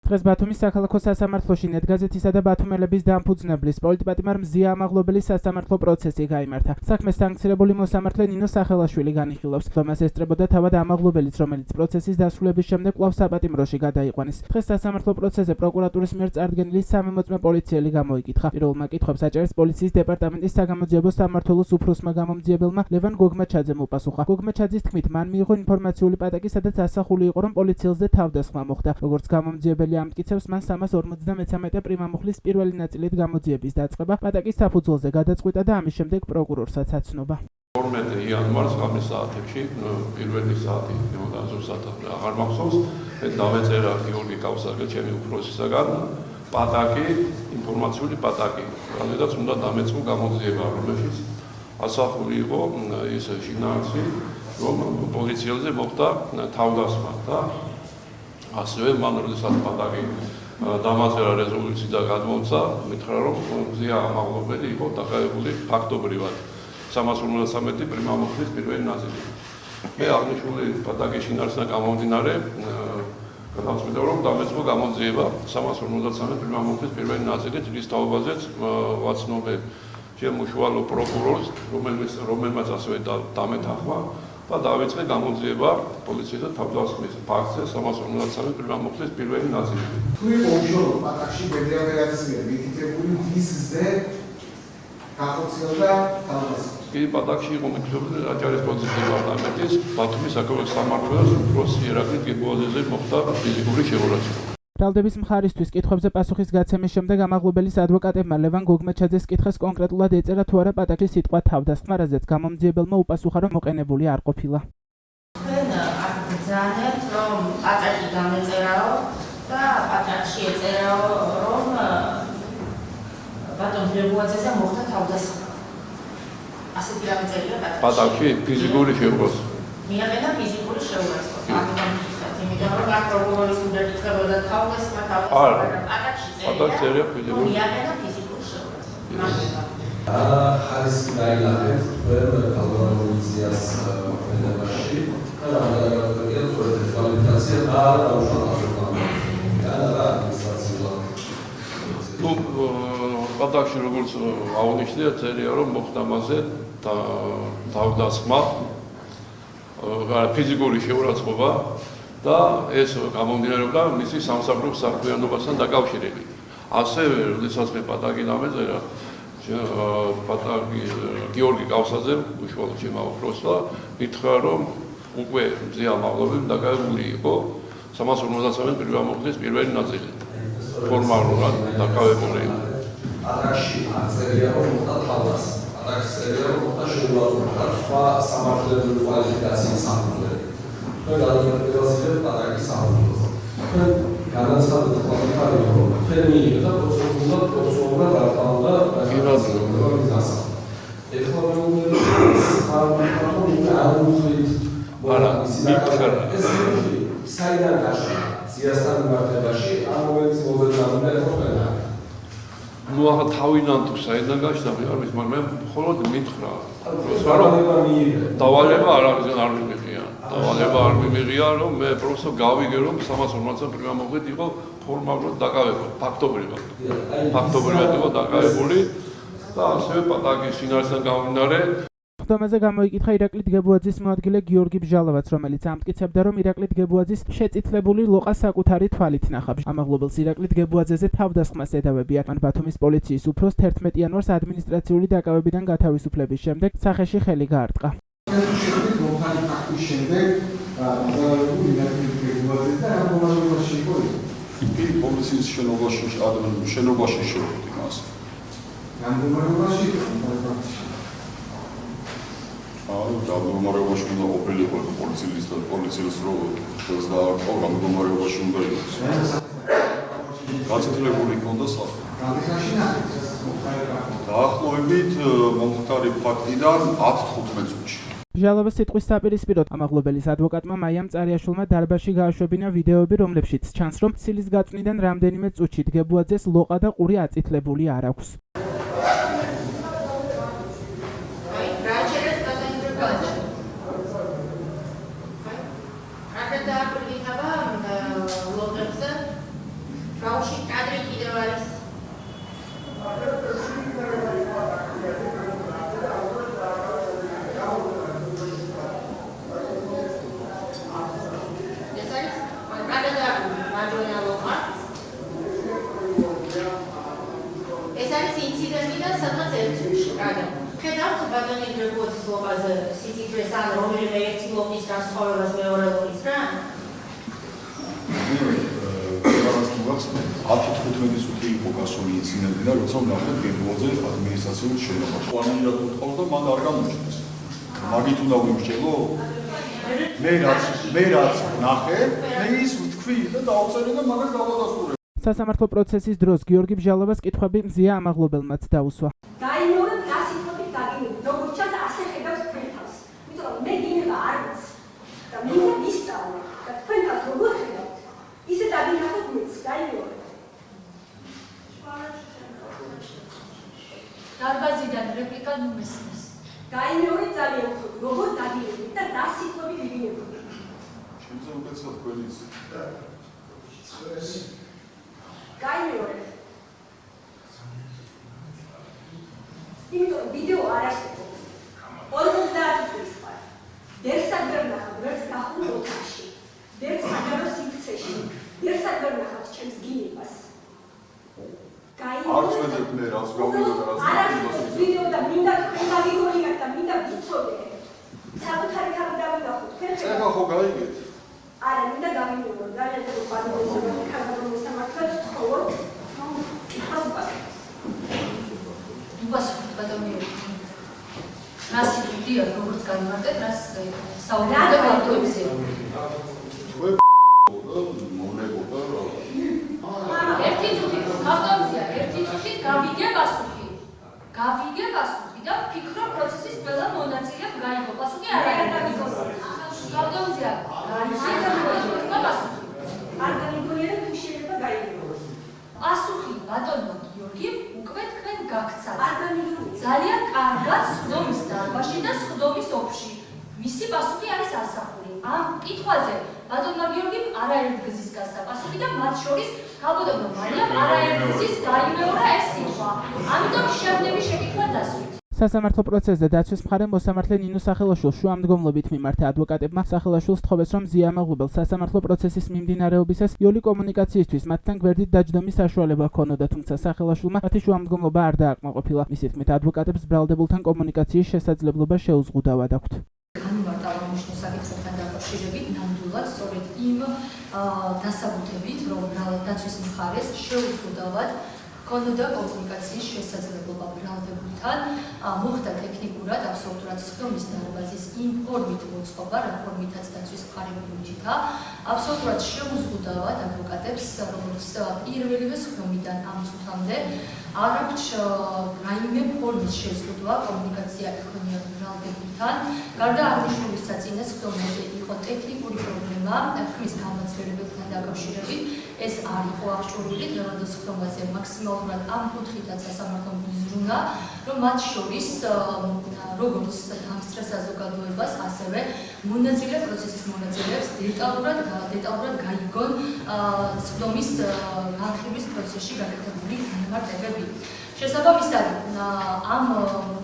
დღეს ბათუმის საქალაქო სასამართლოში ნეტგაზეთისა და ბათუმელების დამფუძნებლის პოლიტპატიმარ მზია ამაღლობელის სასამართლო პროცესი გაიმართა. საქმეს სანქცირებული მოსამართლე ნინო სახელაშვილი განიხილავს. თომას ესწრებოდა თავად ამაღლობელიც, რომელიც პროცესის დასრულების შემდეგ კვლავ საპატიმროში გადაიყვანეს. დღეს სასამართლო პროცესზე პროკურატურის მიერ წარდგენილი 3 მოწმე პოლიციელი გამოიკითხა. პირველმა კითხვებს აჭარის პოლიციის დეპარტამენტის საგამოძიებო სამმართველოს უფროსმა გამომძიებელმა ლევან გოგმაჩაძემ უპასუხა. გოგმაჩაძის თქმით, მან მიიღო ინფორმაციული პატაკი, სადაც ასახული იყო, რომ პოლიციელზე თავდასხმა მოხდა. როგორც გამომძიებელი ამტკიცებს, მან 353 პრიმამუხლის პირველი ნაწილით გამოძიების დაწყება პატაკის საფუძველზე გადაწყვიტა და ამის შემდეგ პროკურორსაც აცნობა. 12 იანვარს ღამის საათებში, პირველი საათი ზუსტად აღარ მახსოვს, დავეწერა გიორგი კავსაძე ჩემი უფროსისაგან პატაკი, ინფორმაციული პატაკი, რადგანაც უნდა დამეწყო გამოძიება, რომელშიც ასახული იყო ის შინაარსი, რომ პოლიციელზე მოხდა თავდასხმა და ასევე მან როდესაც პატაკი დამაწერა რეზოლუცია და გადმოცა, მითხრა რომ მზია ამაღლობელი იყო დაკავებული ფაქტობრივად 353 პრიმამუხლის პირველი ნაწილი. მე აღნიშნული პატაკის შინაარსიდან გამომდინარე გადავწყვიტე რომ დამეწყო გამოძიება 353 პრიმამუხლის პირველი ნაწილით, რის თაობაზეც ვაცნობებ ჩემ უშუალო პროკურორს, რომელმაც ასევე დამეთანხმა და დავიწყე გამოძიება პოლიციის თავდასხმის ფაქტზე 353 პრიმამუხლის პირველი ნაწილი. თუ იყო უშუალო პატაკში ბედრაგერაძის მიერ მითითებული მისზე გახოცილდა თავდასხმა. კი, პატაკში იყო მითითებული აჭარის პოლიციის დეპარტამენტის ბათუმის საქალაქო სამმართველოს უფროსი ირაკლი გეგუაძეზე მოხდა ფიზიკური შეურაცხყოფა. ბრალდების მხარისთვის კითხვებზე პასუხის გაცემის შემდეგ ამაღლობელის ადვოკატებმა ლევან გოგმაჩაძეს კითხეს კონკრეტულად ეწერა თუ არა პატაკში სიტყვა თავდასხმა, რაზეც გამომძიებელმა უპასუხა, რომ მოყენებული არ ყოფილა. თქვენ არ გძანეთ, რომ პატაკი დამეწერაო და პატაკში ეწერაო, რომ ბატონ გეგუაძეზე მოხდა თავდასხმა. ასეთი რამე წერია პატაკში ფიზიკური შეურაცხყოფა. მიაყენა ფიზიკური შეურაცხყოფა. იმიტომ რომ აქ პროკურორის უნდა ითქლებოდა თავდასხმა პატაკში წერია ფიზიკური შეურაცხყოფა. ხარისხი დაილახეთ თქვენ კალორიციას მოქმედებაში და რამოდენიმე წუთის კვალიფიკაცია და პატაკში როგორც აღნიშნეთ, წერია რომ მოხდა მასზე თავდასხმა, ფიზიკური შეურაცხყოფა და ეს გამომდინარეობდა მისი სამსახურის საქმიანობასთან დაკავშირებით. ასევე, როდესაც მე პატაკი დამეწერა, გიორგი კავსაძემ, უშუალოდ ჩემმა უფროსმა, მითხრა, რომ უკვე მზია ამაღლობელი დაკავებული იყო 353 პრიმამუხლის პირველი ნაწილი. ფორმალურად დაკავებული. პატაკში წერია რომ მოხდა თავდასხმა. პატაკში წერია რომ მოხდა შეურაცხყოფა სხვა სამართლებრივი კვალიფიკაციის საფუძვლად. თქვენ გადაწყვეტილებაზე პატაკის საფუძველზე. თქვენ განაცხადეთ ყველაფერი რომ თქვენ მიიღეთ და პროცედურულად დარწმუნდა ეხლა საიდან გაშა ზიასთან მიმართებაში ამ მომენტის მოზედანამდე ეხლა ნუ ახლა თავიდან თუ საიდან გაშა მე არ ვიცი, მაგრამ მხოლოდ მითხრა დავალება არ მიმიღია. დავალება არ მიმიღია, რომ მე პროფესორ გავიგე, რომ 353 პრიმამუხლით იყო ფორმალურად დაკავებული, ფაქტობრივად იყო დაკავებული და ასევე პატაკის შინაარსიდან გამომდინარე. ხდომაზე გამოიკითხა ირაკლი გეგუაძის მოადგილე გიორგი ბჟალოვაც, რომელიც ამტკიცებდა, რომ ირაკლი გეგუაძის შეწითლებული ლოყა საკუთარი თვალით ნახავს. ამაღლობელს ირაკლი გეგუაძეზე თავდასხმას ედავებია. მან ბათუმის პოლიციის უფროს 11 იანვარს ადმინისტრაციული დაკავებიდან გათავისუფლების შემდეგ სახეში ხელი გაარტყა. პოლიციის შენობაში შევხვდი მას. გამდგომარეობაში უნდა ყოფილიყო პოლიცილის რო დაარქვა, გამდგომარეობაში უნდა იყოს. გაცილებული ჰქონდა სახე. დაახლოებით მომხდარი ფაქტიდან 10-15 წუთში. ბჟალოვას სიტყვის საპირისპიროდ ამაღლობელის ადვოკატმა მაიამ წარიაშვილმა დარბაზში გააშვებინა ვიდეოები, რომლებშიც ჩანს, რომ ცილის გაწვნიდან რამდენიმე წუთში გეგუაძეს ლოყა და ყური აწითლებული არ აქვს. კიდევ არის? ეს არის? კანადა მარჯვენა ლოყა. ეს არის ინციდენტი და სადღაც ერთ წუთში. კარგი. ხედავთ ბატონი გრიგოლის ლოყაზე სიცოცხლეს ან რომელიმე ერთი ლოყის განსხვავებას მეორე ლოყის რა? 10-15 წუთი იყო გასული ინციდენტი და როცა ვნახეთ გემბოზე ადმინისტრაციულ შენობაში. პლანირად ვთხოვს და მან არ გამოჩნდეს. მაგით უნდა ვიმსჯელო? მე რაც ვნახე, მე ის ვთქვი და დავწერე და მაგას დავადასტურე. სასამართლო პროცესის დროს გიორგი ბჟალოვას კითხვები მზია ამაღლობელმაც დაუსვა. დაიმეორებ გასიტყვებით დაგინებთ, როგორც ჩანს ასე ხედავს თქვენ თავს. იმიტომ რომ მე გინება არ ვიცი და მინდა ვისწავლე და თქვენ თავს როგორ ხედავთ, ისე დაგინახოთ მეც, დაიმეორებ. დარბაზიდან რეპლიკა ნუ მესმის. დაიმეორებ ძალიან უფრო, როგორ დაგინებთ და რა სიტყვებით ვიგინებთ. ჩემზე უკეთესად ყველის. გაიმეორებ. იმიტომ ვიდეო არ არსებობს. 50 წლის ხარ. დერსად ვერ ნახავ, ვერც გახურ ოთახში. დერს საგარო სივრცეში. დერსად ვერ ნახავ ჩემს გინებას. არ წვეძებ მე რაც გავიგო და რაც გავიგო. ვიდეო და მინდა თქვენ გავიგონიათ და მინდა ვიცოდე. საკუთარი თავი დავინახოთ. წერა ხო გაიგეთ? არა, მინდა გავიმეორო. ძალიან უფრო პატიმრობითი ქარგა მოსამართლად ვთხოვოთ. უპასუხოთ ბატონიო. რას იდეა როგორც განმარტეთ, რას საუბრობთ ბატონზე. ერთი წუთი ბატონზია, ერთი წუთი გავიგე პასუხი. გავიგე პასუხი და ვფიქრობ პროცესის ყველა მონაწილემ გაიგო პასუხი არ არის გამიგოს. ბატონზია, გაიგე პასუხი. არ გამიგონია თუ შეიძლება გაიგოს. პასუხი ბატონო გიორგიმ უკვე თქვენ გაგცათ. არ გამიგონია. ძალიან კარგად სხდომის დარბაზში და სხდომის ოფში. მისი პასუხი არის ასახული. ამ კითხვაზე ბატონმა გიორგიმ არაერთგზის გასცა პასუხი და მათ შორის გაბატონო მარიამ არაერთგზის გაიმეორა ეს სიტყვა. ამიტომ შევდები შეკითხვა დასვით. სასამართლო პროცესზე დაცვის მხარემ მოსამართლე ნინო სახელაშვილს შუამდგომლობით მიმართა ადვოკატებმა სახელაშვილს თხოვეს, რომ მზია ამაღლობელს სასამართლო პროცესის მიმდინარეობისას იოლი კომუნიკაციისთვის მათთან გვერდით დაჯდომის საშუალება ჰქონოდა, თუმცა სახელაშვილმა მათი შუამდგომლობა არ დააკმაყოფილა. მისი თქმით, ადვოკატებს ბრალდებულთან კომუნიკაციის შესაძლებლობა შეუზღუდავად აქვთ. განმარტა აღნიშნულ საკითხებთან დაკავშირებით ნამდვილად სწორედ იმ დასაბუთებით, რომ დაცვის მხარეს შეუზღუდავად ჰქონოდა კომუნიკაციის შესაძლებლობა ბრალდებულთან, მოხდა ტექნიკურად აბსოლუტურად სხდომის დარბაზის იმ ფორმით მოწყობა, რა ფორმითაც დაცვის მხარე მიუჩიტა, აბსოლუტურად შეუზღუდავად ადვოკატებს, როგორც პირველივე სხდომიდან ამ წუთამდე არ აქვს რაიმე ფორმის შეზღუდვა კომუნიკაცია იქონია ბრალდებულთან. გარდა აღნიშნული საწინეს სხდომაზე იყო ტექნიკური პრობლემა თქმის გამაცდილებებთან დაკავშირებით. ეს არ იყო აღჭურვილი დღევანდელ სხდომაზე მაქსიმალურად ამ კუთხითაც სასამართლომ იზრუნა, რომ მათ შორის როგორც დამსწრე საზოგადოებას, ასევე მონაწილე პროცესის მონაწილეებს დეტალურად გაიგონ სხდომის განხილვის პროცესში გაკეთებული განმარტებები. შესაბამისად, ამ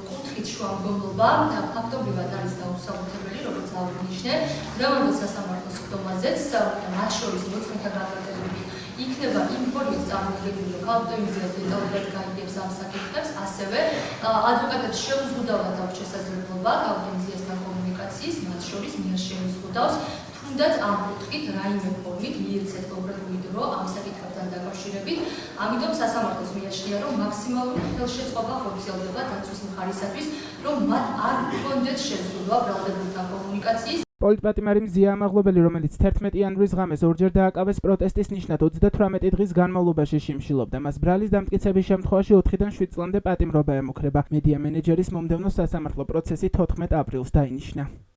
კუთხით შუამდგომლობა ფაქტობრივად არის დაუსაბუთებელი, როგორც აღნიშნე, დღევანდელ სასამართლო სხდომაზეც მათ შორის მოწმეთა განმარტებები იქნება იმ ფორმით წარმოდგენილი, რომ ქალბატონი დეტალურად გაიგებს ამ საკითხებს, ასევე ადვოკატებს შეუზღუდავად აქვს შესაძლებლობა ქალბატონისთან კომუნიკაციის, მათ შორის მიერ შეუზღუდავს თუნდაც ამ კუთხით რაიმე ფორმით მიეცეთ კონკრეტული დრო ამ საკითხებთან დაკავშირებით. ამიტომ სასამართლოს მიაჩნია, რომ მაქსიმალური ხელშეწყობა ხორციელდება დაცვის მხარისათვის, რომ მათ არ ჰქონდეთ შეზღუდვა ბრალდებულთან კომუნიკაციის. პოლიტპატიმარი მზია ამაღლობელი, რომელიც 11 იანვრის ღამეს ორჯერ დააკავეს პროტესტის ნიშნად 38 დღის განმავლობაში შიმშილობდა. მას ბრალის დამტკიცების შემთხვევაში 4-დან 7 წლამდე პატიმრობა ემუქრება. მედია მენეჯერის მომდევნო სასამართლო პროცესი 14 აპრილს დაინიშნა.